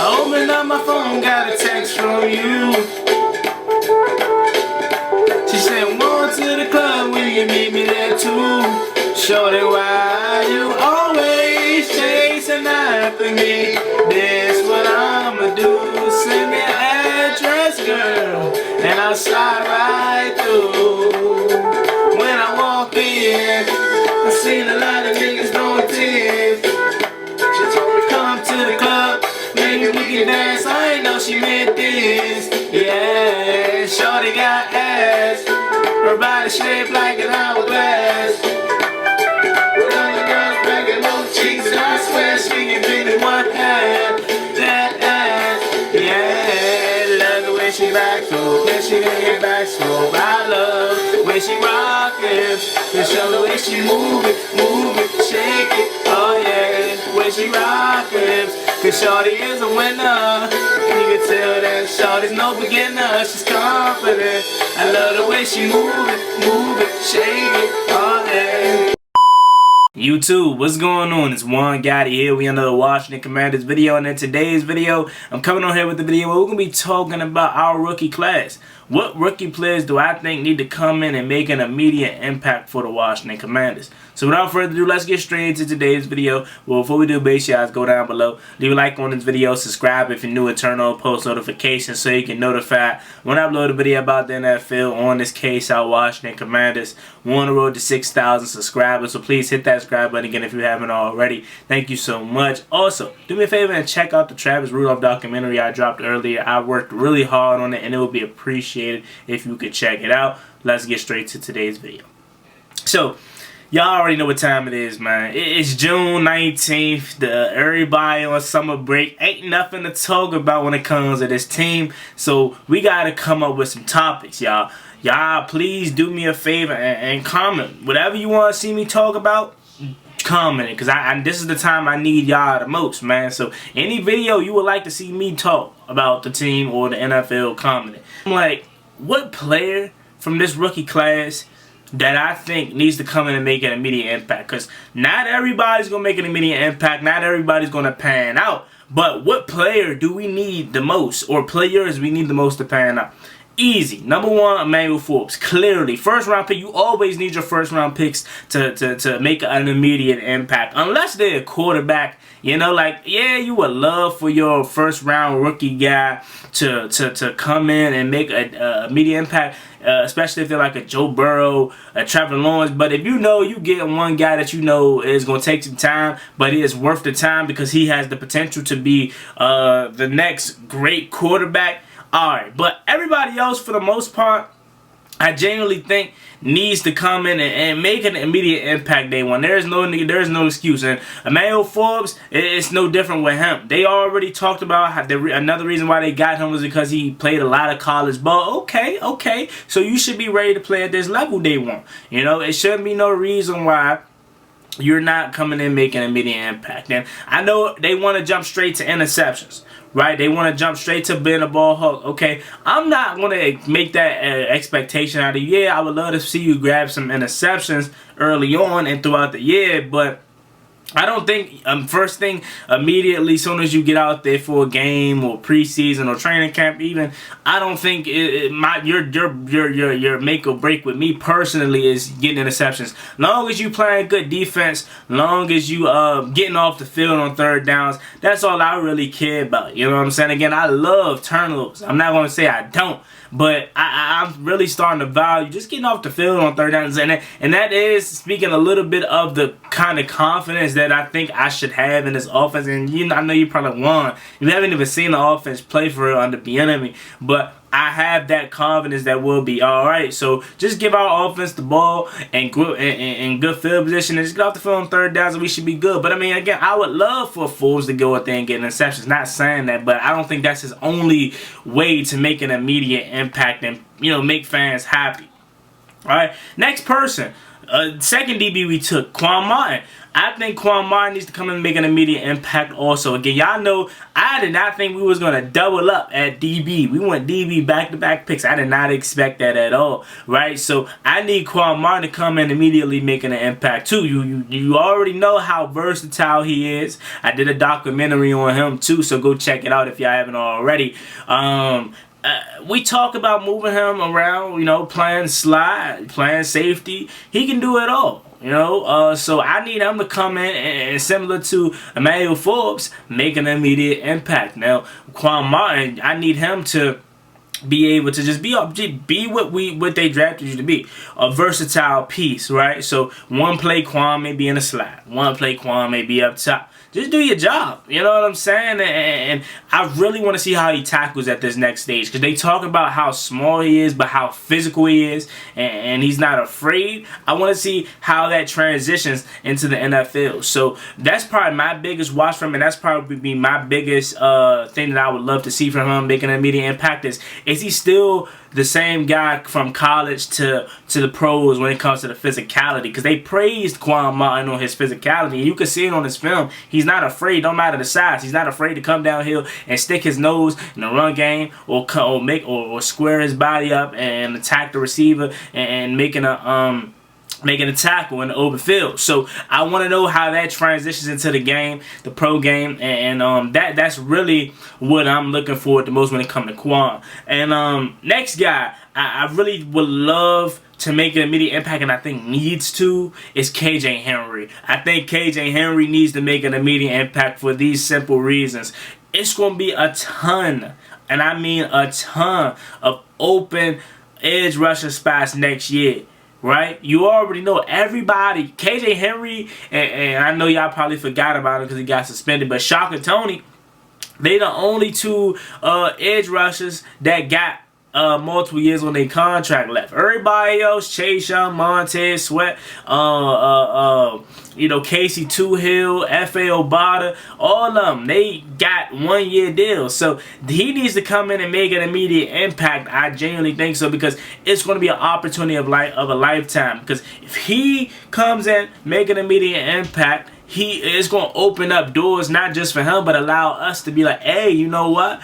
I opened up my phone, got a text from you. She said, "Want to the club, will you meet me there too?" Shorty, why you always chasing after me? This what I'ma do. Send me your address, girl, and I'll slide right through. When I walk in, I seen a lot of niggas doing things. She told me, "Come to the club, maybe we can dance." I ain't know she meant this. Yeah, shorty got ass, her body shaped like an hourglass. With all the girls bragging no cheeks, I swear she can be the one half. That ass, yeah, love the way she back so, when she didn't get back so. I love the way she rock it, and show the way she move it, shake it. Oh yeah, the way she rock it, 'cause shorty is a winner. You can tell that shorty's no beginner. She's confident. I love the way she move it, shake it. Oh yeah. YouTube, what's going on? It's Juan Gotti here. We under the Washington Commanders video, and in today's video, I'm coming on here with the video where we're gonna be talking about our rookie class. What rookie players do I think need to come in and make an immediate impact for the Washington Commanders? So without further ado, let's get straight into today's video. Well, before we do, make sure you guys go down below, leave a like on this video, subscribe if you're new, and turn on post notifications so you can notify when I upload a video about the NFL. On this case, our Washington Commanders. We're on the road to 6,000 subscribers, so please hit that subscribe button again if you haven't already. Thank you so much. Also, do me a favor and check out the Travis Rudolph documentary I dropped earlier. I worked really hard on it, and it would be appreciated if you could check it out. Let's get straight to today's video. So, y'all already know what time it is, man. It's June 19th. Everybody on summer break. Ain't nothing to talk about when it comes to this team. So we gotta come up with some topics, y'all. Y'all, please do me a favor and comment. Whatever you want to see me talk about, comment it. Because this is the time I need y'all the most, man. So any video you would like to see me talk about the team or the NFL, comment it. I'm like, what player from this rookie class that I think needs to come in and make an immediate impact? Because not everybody's going to make an immediate impact. Not everybody's going to pan out. But what player do we need the most, or players we need the most to pan out? Easy. Number one, Emmanuel Forbes. Clearly, first round pick. You always need your first round picks to make an immediate impact. Unless they're a quarterback. You know, like, yeah, you would love for your first round rookie guy to come in and make an immediate impact. Especially if they're like a Joe Burrow, a Trevor Lawrence. But if you know you get one guy that you know is going to take some time, but it is worth the time because he has the potential to be the next great quarterback. Alright, but everybody else, for the most part, I genuinely think needs to come in and make an immediate impact day one. There's no excuse. And Emmanuel Forbes, it's no different with him. They already talked about how another reason why they got him was because he played a lot of college ball. Okay. So you should be ready to play at this level day one. You know, it shouldn't be no reason why you're not coming in making an immediate impact. And I know they want to jump straight to interceptions. Right, they want to jump straight to being a ball hawk. Okay, I'm not going to make that expectation out of you. Yeah, I would love to see you grab some interceptions early on and throughout the year, but I don't think first thing immediately, as soon as you get out there for a game or preseason or training camp, even, I don't think your make or break with me personally is getting interceptions. Long as you playing good defense, long as you getting off the field on third downs, that's all I really care about. You know what I'm saying? Again, I love turnovers. I'm not going to say I don't. But I'm really starting to value just getting off the field on third downs. And that is speaking a little bit of the kind of confidence that I think I should have in this offense. And I know you probably won. You haven't even seen the offense play for real under Bieniemy. But I have that confidence that we'll be alright. So just give our offense the ball and good field position and just get off the field on third downs and we should be good. But I mean, again, I would love for Forbes to go out there and get interceptions. Not saying that, but I don't think that's his only way to make an immediate impact and, you know, make fans happy. Alright, next person. Second DB we took, Quan Martin. I think Quan Martin needs to come and make an immediate impact also. Again, y'all know I did not think we was going to double up at DB. We went DB back-to-back picks. I did not expect that at all, right? So I need Quan Martin to come in immediately making an impact too. You already know how versatile he is. I did a documentary on him too, so go check it out if y'all haven't already. We talk about moving him around, you know, playing slide, playing safety. He can do it all. You know, so I need him to come in and similar to Emmanuel Forbes, make an immediate impact. Now, Quan Martin, I need him to be able to just be what they drafted you to be, a versatile piece, right? So one play Quan may be in a slide, one play Quan may be up top. Just do your job, you know what I'm saying? And I really want to see how he tackles at this next stage, because they talk about how small he is, but how physical he is, and he's not afraid. I want to see how that transitions into the NFL. So that's probably my biggest watch from him, and that's probably be my biggest thing that I would love to see from him making an immediate impact. Is he still the same guy from college to the pros when it comes to the physicality? Because they praised Quan Martin on his physicality, and you can see it on his film. He's not afraid, no matter the size. He's not afraid to come downhill and stick his nose in the run game, or square his body up and attack the receiver and making a tackle in the open field. So I want to know how that transitions into the game, the pro game, and that's really what I'm looking forward to most when it comes to Quan. And next guy, I really would love to make an immediate impact, and I think needs to, is KJ Henry. I think KJ Henry needs to make an immediate impact for these simple reasons. It's going to be a ton, and I mean a ton, of open edge rusher spots next year. Right? You already know everybody. KJ Henry, and I know y'all probably forgot about it because he got suspended, but Shaka and Tony, they the only two edge rushers that got multiple years on their contract left. Everybody else, Chase Young, Montez Sweat, you know, Casey Toohill, F.A. Obata, all of them, they got 1 year deals. So he needs to come in and make an immediate impact. I genuinely think so, because it's going to be an opportunity of a lifetime. Because if he comes in, make an immediate impact, he is going to open up doors, not just for him, but allow us to be like, hey, you know what?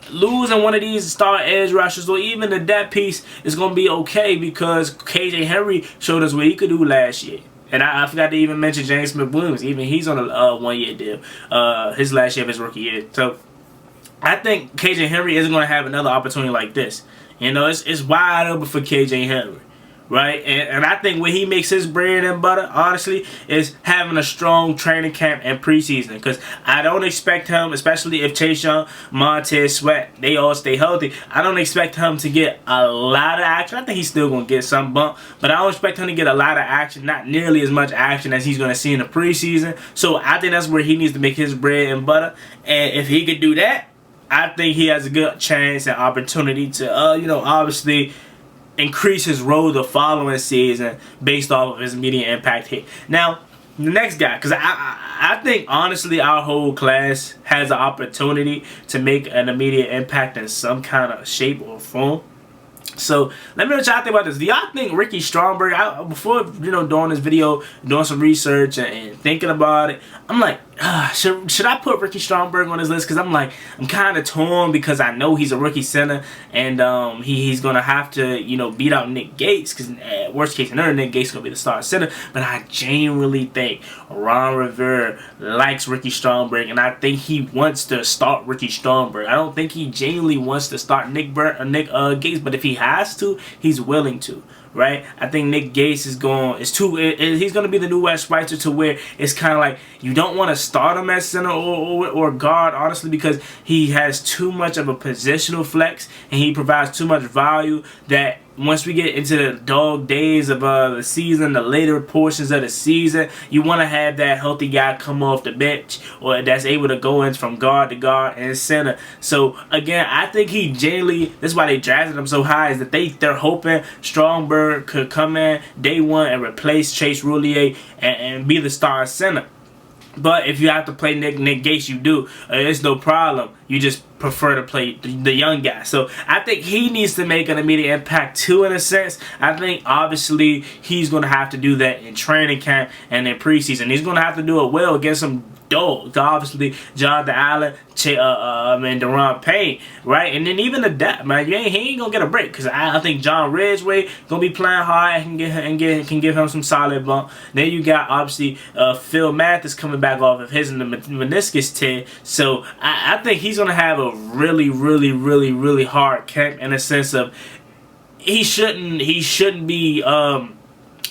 Losing one of these star edge rushers or even the depth piece is going to be okay, because KJ Henry showed us what he could do last year. And I forgot to even mention James Smith-Williams. Even he's on a 1 year deal. His last year of his rookie year. So I think KJ Henry isn't going to have another opportunity like this. You know, it's wide open for KJ Henry. Right? And I think where he makes his bread and butter, honestly, is having a strong training camp and preseason. Because I don't expect him, especially if Chase Young, Montez Sweat, they all stay healthy, I don't expect him to get a lot of action. I think he's still going to get some bump, but I don't expect him to get a lot of action, not nearly as much action as he's going to see in the preseason. So I think that's where he needs to make his bread and butter. And if he could do that, I think he has a good chance and opportunity to, you know, obviously increase his role the following season based off of his immediate impact hit. Now, the next guy, because I think honestly our whole class has an opportunity to make an immediate impact in some kind of shape or form. So let me know what y'all think about this. Do y'all think Ricky Stromberg, before, you know, doing this video, doing some research and thinking about it, I'm like, should I put Ricky Stromberg on this list? Because I'm kind of torn, because I know he's a rookie center, and he's gonna have to, you know, beat out Nick Gates, because worst case scenario, Nick Gates is gonna be the starting center. But I genuinely think Ron Rivera likes Ricky Stromberg, and I think he wants to start Ricky Stromberg. I don't think he genuinely wants to start Nick Gates, but if he has to, he's willing to. Right? I think Nick Gates he's going to be the new Wes Schweitzer, to where it's kind of like you don't want to start him at center or guard, honestly, because he has too much of a positional flex and he provides too much value that once we get into the dog days of the season, the later portions of the season, you want to have that healthy guy come off the bench, or that's able to go in from guard to guard and center. So again, I think he genuinely, that's why they drafted him so high, is that they're hoping Stromberg could come in day one and replace Chase Roulier and be the star center. But if you have to play Nick Gates, you do. It's no problem. You just prefer to play the young guy. So I think he needs to make an immediate impact too, in a sense. I think obviously he's going to have to do that in training camp and in preseason. He's going to have to do it well against some dogs. Obviously, Jonathan Allen, and Deron Payne, right? And then even the depth, man, he ain't gonna get a break, because I think John Ridgeway gonna be playing hard and can give him some solid bump. Then you got obviously Phil Mathis coming back off of his meniscus tear, so I think he's gonna have a really hard camp, in a sense of he shouldn't be.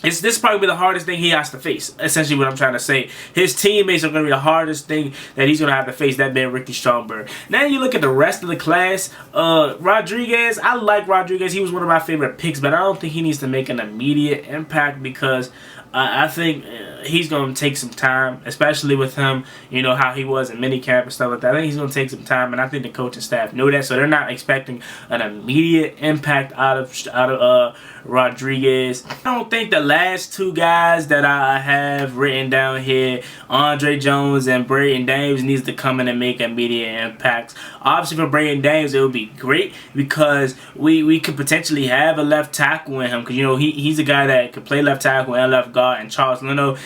This is probably the hardest thing he has to face. Essentially, what I'm trying to say, his teammates are going to be the hardest thing that he's going to have to face. That being Ricky Stromberg. Now you look at the rest of the class. Rodriguez, I like Rodriguez. He was one of my favorite picks, but I don't think he needs to make an immediate impact, because I think he's going to take some time, especially with him, you know, how he was in minicamp and stuff like that. I think he's going to take some time, and I think the coaching staff know that, so they're not expecting an immediate impact out of Rodriguez. I don't think the last two guys that I have written down here, Andre Jones and Braden Daniels, needs to come in and make immediate impacts. Obviously for Braden Daniels, it would be great, because we could potentially have a left tackle in him, because you know he's a guy that could play left tackle and left guard, and Charles Leno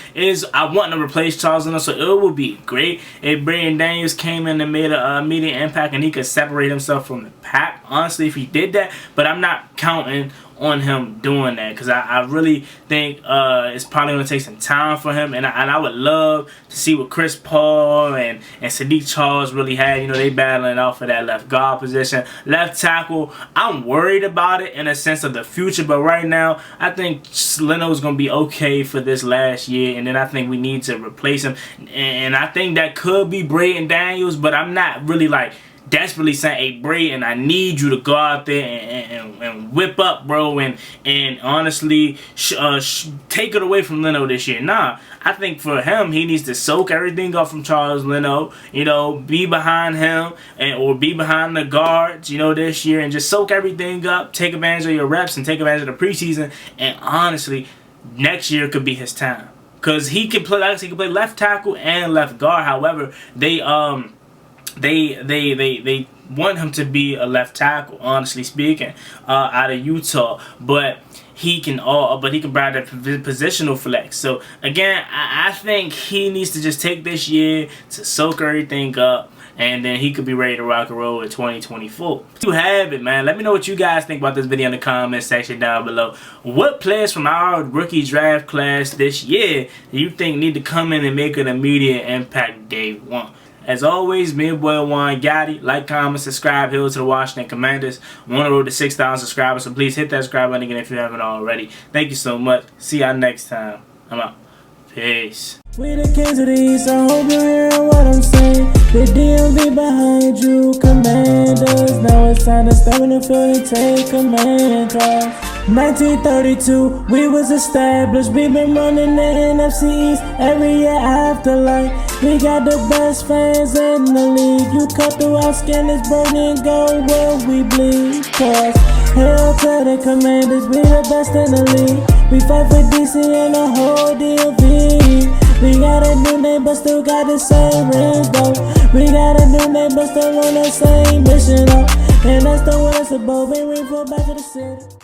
I want to replace Charles Leno, so it would be great if Braden Daniels came in and made an immediate impact and he could separate himself from the pack, honestly, if he did that. But I'm not counting on him doing that, because I really think it's probably going to take some time for him, and I would love to see what Chris Paul and Sadiq Charles really had. You know, they battling out for that left guard position. Left tackle, I'm worried about it in a sense of the future, but right now I think Leno's going to be okay for this last year, and then I think we need to replace him, and I think that could be Braden Daniels, but I'm not really like desperately saying, hey Braden, I need you to go out there and whip up, bro, and honestly take it away from Leno this year. Nah, I think for him, he needs to soak everything up from Charles Leno, you know, be behind him or be behind the guards, you know, this year, and just soak everything up, take advantage of your reps and take advantage of the preseason, and honestly, next year could be his time, because he can play, like I said, he can play left tackle and left guard. However, they want him to be a left tackle, honestly speaking, out of Utah, but he can provide that positional flex. So again, I think he needs to just take this year to soak everything up, and then he could be ready to rock and roll in 2024. You have it, man. Let me know what you guys think about this video in the comment section down below. What players from our rookie draft class this year do you think need to come in and make an immediate impact day one? As always, me and boy Juan Gotti. Like, comment, subscribe. Hail to the Washington Commanders. We're on the road to 6,000 subscribers, so please hit that subscribe button again if you haven't already. Thank you so much. See y'all next time. I'm out. Peace. We the kings of the East, I hope you're hearing what I'm saying. The DMV behind you, commanders. Now it's time to step in the field and take command. 1932, we was established. We been running the NFC East every year after like. We got the best fans in the league. You cut through our skin, it's burning gold where we bleed. Cause hail to the commanders, we the best in the league. We fight for DC and the whole DMV. We got a new name but still got the same rings though. We got a new name but still on the same mission though. And that's the way it's about. We ring for back to the city.